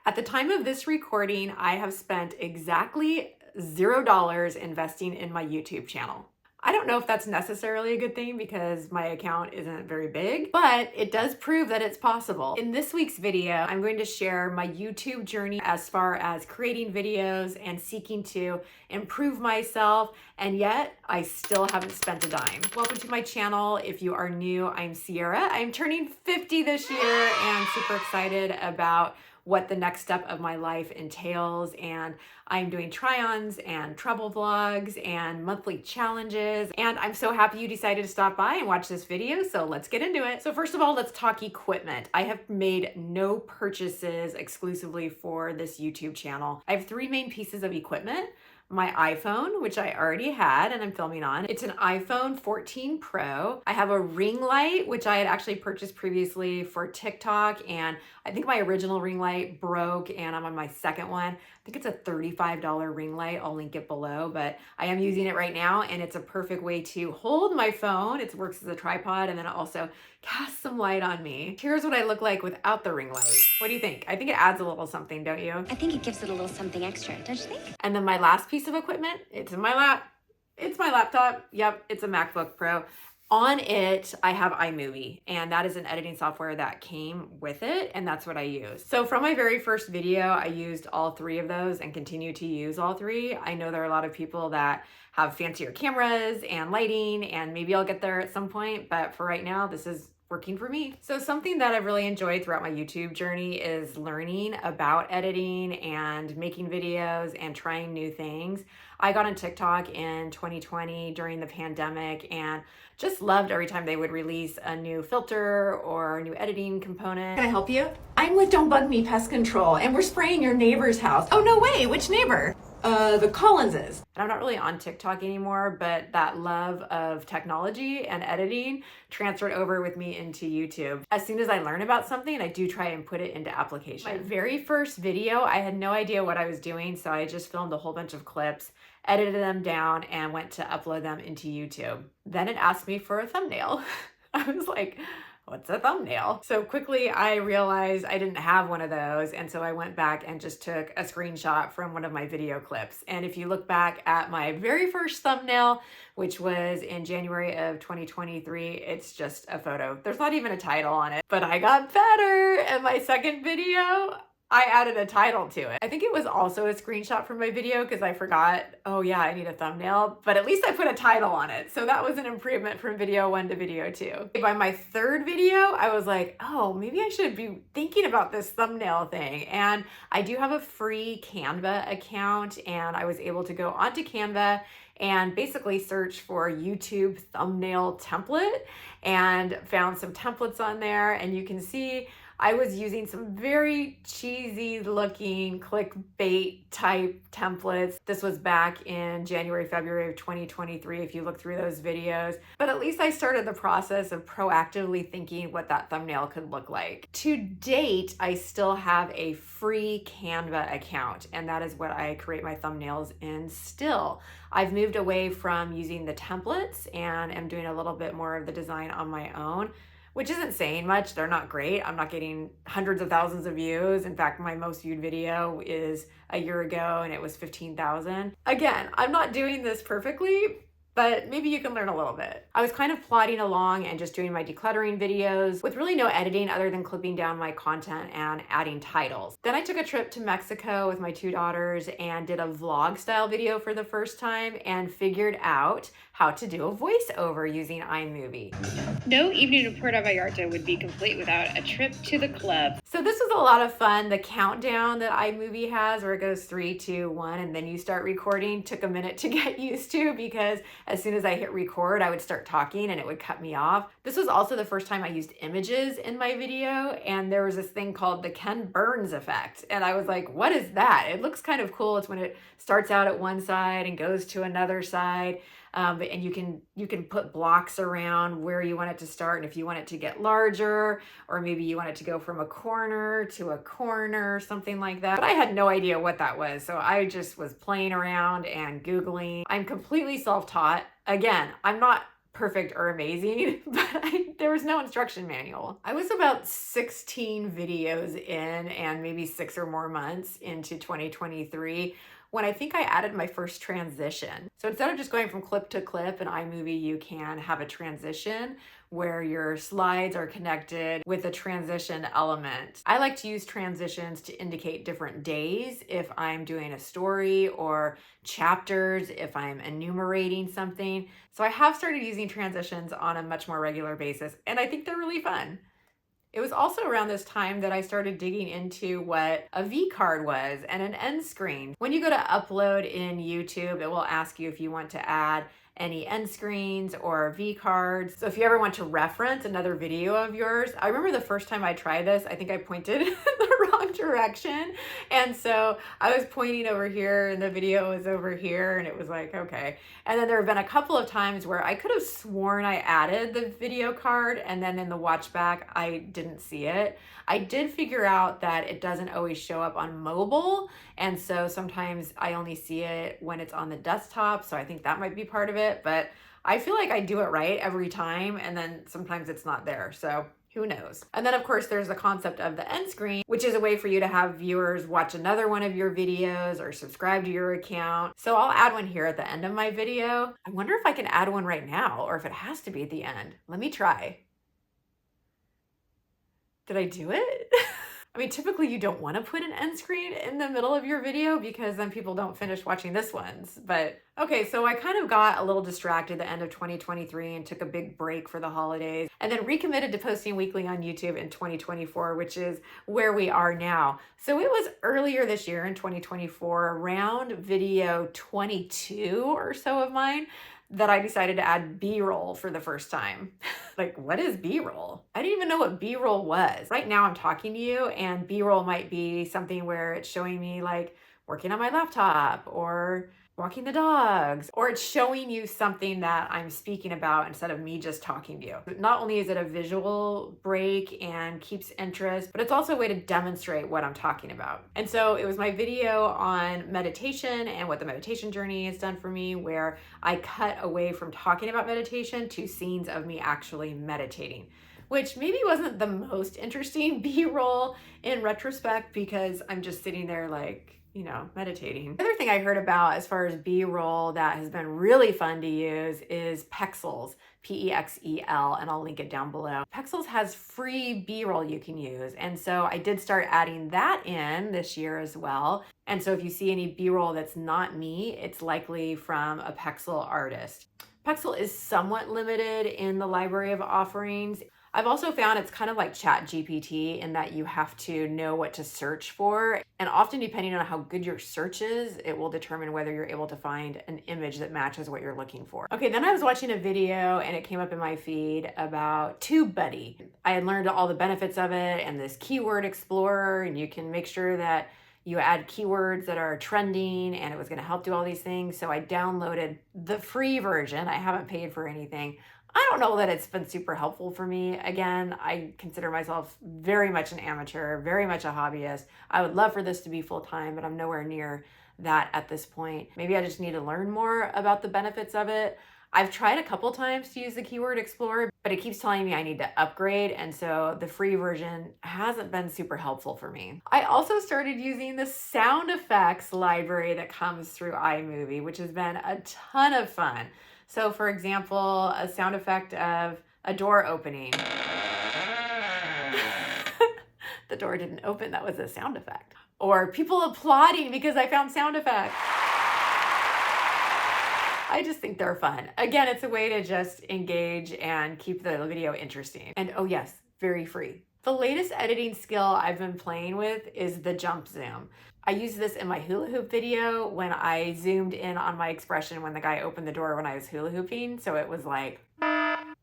At the time of this recording, I have spent exactly $0 investing in my YouTube channel. I don't know if that's necessarily a good thing because my account isn't very big, but it does prove that it's possible. In this week's video, I'm going to share my YouTube journey as far as creating videos and seeking to improve myself, and yet I still haven't spent a dime. Welcome to my channel. If you are new, I'm Sierra. I'm turning 50 this year and super excited about what the next step of my life entails, and I'm doing try-ons and travel vlogs and monthly challenges, and I'm so happy you decided to stop by and watch this video, so let's get into it. So first of all, let's talk equipment. I have made no purchases exclusively for this YouTube channel. I have three main pieces of equipment. My iPhone, which I already had and I'm filming on. It's an iPhone 14 Pro. I have a ring light, which I had actually purchased previously for TikTok, and I think my original ring light broke and I'm on my second one. I think it's a $35 ring light. I'll link it below, but I am using it right now and it's a perfect way to hold my phone. It works as a tripod and then it also casts some light on me. Here's what I look like without the ring light. What do you think? I think it adds a little something, don't you? I think it gives it a little something extra, don't you think? And then my last piece of equipment, it's in my lap. It's my laptop. Yep, it's a MacBook Pro. On it, I have Imovie, and that is an editing software that came with it, and that's what I use. So from my very first video, I used all three of those and continue to use all three. I know there are a lot of people that have fancier cameras and lighting, and maybe I'll get there at some point, but for right now, this is working for me. So something that I've really enjoyed throughout my YouTube journey is learning about editing and making videos and trying new things. I got on TikTok in 2020 during the pandemic and just loved every time they would release a new filter or a new editing component. Can I help you? I'm with Don't Bug Me Pest Control and we're spraying your neighbor's house. Oh no way, which neighbor? The Collinses. And I'm not really on TikTok anymore, but that love of technology and editing transferred over with me into YouTube. As soon as I learn about something, I do try and put it into application. My very first video, I had no idea what I was doing, so I just filmed a whole bunch of clips, edited them down, and went to upload them into YouTube. Then it asked me for a thumbnail. I was like, what's a thumbnail? So quickly I realized I didn't have one of those, and so I went back and just took a screenshot from one of my video clips. And if you look back at my very first thumbnail, which was in January of 2023, it's just a photo. There's not even a title on it, but I got better. And my second video, I added a title to it. I think it was also a screenshot from my video because I forgot, oh yeah, I need a thumbnail, but at least I put a title on it. So that was an improvement from video 1 to video 2. By my third video, I was like, oh, maybe I should be thinking about this thumbnail thing. And I do have a free Canva account, and I was able to go onto Canva and basically search for YouTube thumbnail template and found some templates on there. And you can see I was using some very cheesy looking clickbait type templates. This was back in January, February of 2023, if you look through those videos. But at least I started the process of proactively thinking what that thumbnail could look like. To date, I still have a free Canva account, and that is what I create my thumbnails in still. I've moved away from using the templates and am doing a little bit more of the design on my own, which isn't saying much. They're not great. I'm not getting hundreds of thousands of views. In fact, my most viewed video is a year ago and it was 15,000. Again, I'm not doing this perfectly, but maybe you can learn a little bit. I was kind of plodding along and just doing my decluttering videos with really no editing other than clipping down my content and adding titles. Then I took a trip to Mexico with my 2 daughters and did a vlog style video for the first time and figured out how to do a voiceover using iMovie. No evening in Puerto Vallarta would be complete without a trip to the club. So this was a lot of fun. The countdown that iMovie has where it goes 3, 2, 1, and then you start recording took a minute to get used to because as soon as I hit record, I would start talking and it would cut me off. This was also the first time I used images in my video, and there was this thing called the Ken Burns effect. And I was like, what is that? It looks kind of cool. It's when it starts out at one side and goes to another side. And you can put blocks around where you want it to start, and if you want it to get larger, or maybe you want it to go from a corner to a corner, something like that. But I had no idea what that was, so I just was playing around and Googling. I'm completely self-taught. Again, I'm not perfect or amazing, but there was no instruction manual. I was about 16 videos in and maybe 6 or more months into 2023 when I think I added my first transition. So instead of just going from clip to clip in iMovie, you can have a transition where your slides are connected with a transition element. I like to use transitions to indicate different days if I'm doing a story, or chapters if I'm enumerating something. So I have started using transitions on a much more regular basis, and I think they're really fun. It was also around this time that I started digging into what a V card was and an end screen. When you go to upload in YouTube, it will ask you if you want to add any end screens or V cards. So if you ever want to reference another video of yours, I remember the first time I tried this, I think I pointed the wrong direction. And so I was pointing over here and the video was over here, and it was like, okay. And then there have been a couple of times where I could have sworn I added the video card, and then in the watch back, I didn't see it. I did figure out that it doesn't always show up on mobile. And so sometimes I only see it when it's on the desktop. So I think that might be part of it, but I feel like I do it right every time. And then sometimes it's not there. So who knows? And then of course there's the concept of the end screen, which is a way for you to have viewers watch another one of your videos or subscribe to your account. So I'll add one here at the end of my video. I wonder if I can add one right now or if it has to be at the end. Let me try. Did I do it? I mean, typically you don't want to put an end screen in the middle of your video because then people don't finish watching this one's. But okay, so I kind of got a little distracted at the end of 2023 and took a big break for the holidays, and then recommitted to posting weekly on YouTube in 2024, which is where we are now. So it was earlier this year in 2024, around video 22 or so of mine, that I decided to add B-roll for the first time. Like, what is B-roll? I didn't even know what B-roll was. Right now I'm talking to you, and B-roll might be something where it's showing me like working on my laptop or walking the dogs, or it's showing you something that I'm speaking about instead of me just talking to you. Not only is it a visual break and keeps interest, but it's also a way to demonstrate what I'm talking about. And so it was my video on meditation and what the meditation journey has done for me, where I cut away from talking about meditation to scenes of me actually meditating, which maybe wasn't the most interesting B-roll in retrospect because I'm just sitting there like, you know, meditating. The other thing I heard about as far as B-roll that has been really fun to use is Pexels, P-E-X-E-L, and I'll link it down below. Pexels has free B-roll you can use, and so I did start adding that in this year as well. And so if you see any B-roll that's not me, it's likely from a Pexel artist. Pexel is somewhat limited in the library of offerings. I've also found it's kind of like ChatGPT in that you have to know what to search for. And often, depending on how good your search is, it will determine whether you're able to find an image that matches what you're looking for. Okay, then I was watching a video and it came up in my feed about TubeBuddy. I had learned all the benefits of it and this keyword explorer, and you can make sure that you add keywords that are trending, and it was going to help do all these things. So I downloaded the free version. I haven't paid for anything. I don't know that it's been super helpful for me. Again, I consider myself very much an amateur, very much a hobbyist. I would love for this to be full-time, but I'm nowhere near that at this point. Maybe I just need to learn more about the benefits of it. I've tried a couple times to use the Keyword Explorer, but it keeps telling me I need to upgrade, and so the free version hasn't been super helpful for me. I also started using the sound effects library that comes through iMovie, which has been a ton of fun. So for example, a sound effect of a door opening. The door didn't open, that was a sound effect. Or people applauding because I found sound effects. I just think they're fun. Again, it's a way to just engage and keep the video interesting. And oh yes, very free. The latest editing skill I've been playing with is the jump zoom. I used this in my hula hoop video when I zoomed in on my expression when the guy opened the door when I was hula hooping. So it was like, and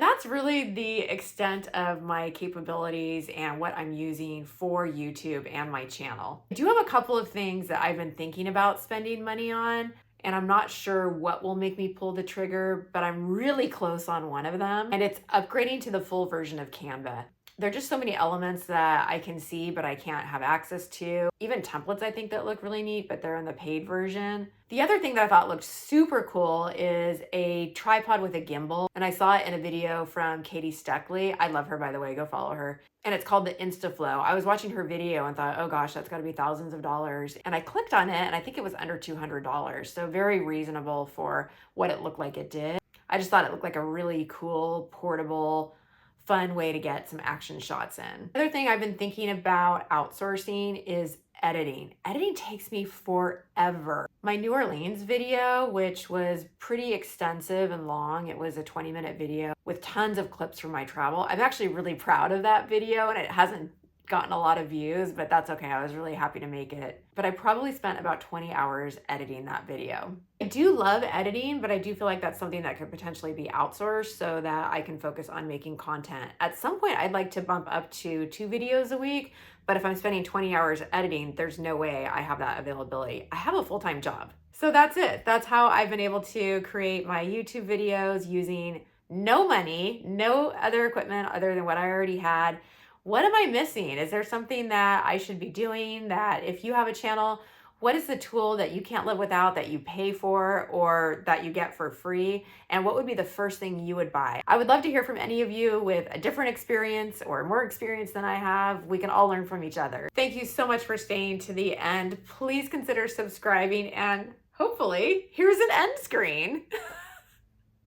that's really the extent of my capabilities and what I'm using for YouTube and my channel. I do have a couple of things that I've been thinking about spending money on, and I'm not sure what will make me pull the trigger, but I'm really close on one of them, and it's upgrading to the full version of Canva. There are just so many elements that I can see, but I can't have access to. Even templates I think that look really neat, but they're in the paid version. The other thing that I thought looked super cool is a tripod with a gimbal. And I saw it in a video from Katie Steckley. I love her, by the way, go follow her. And it's called the InstaFlow. I was watching her video and thought, oh gosh, that's gotta be thousands of dollars. And I clicked on it and I think it was under $200. So very reasonable for what it looked like it did. I just thought it looked like a really cool, portable, fun way to get some action shots in. Another thing I've been thinking about outsourcing is editing. Editing takes me forever. My New Orleans video, which was pretty extensive and long, it was a 20-minute video with tons of clips from my travel. I'm actually really proud of that video, and it hasn't gotten a lot of views, but that's okay. I was really happy to make it. But I probably spent about 20 hours editing that video. I do love editing, but I do feel like that's something that could potentially be outsourced so that I can focus on making content. At some point, I'd like to bump up to 2 videos a week, but if I'm spending 20 hours editing, there's no way I have that availability. I have a full-time job. So that's it. That's how I've been able to create my YouTube videos using no money, no other equipment other than what I already had. What am I missing? Is there something that I should be doing that if you have a channel, what is the tool that you can't live without that you pay for or that you get for free? And what would be the first thing you would buy? I would love to hear from any of you with a different experience or more experience than I have. We can all learn from each other. Thank you so much for staying to the end. Please consider subscribing and hopefully here's an end screen.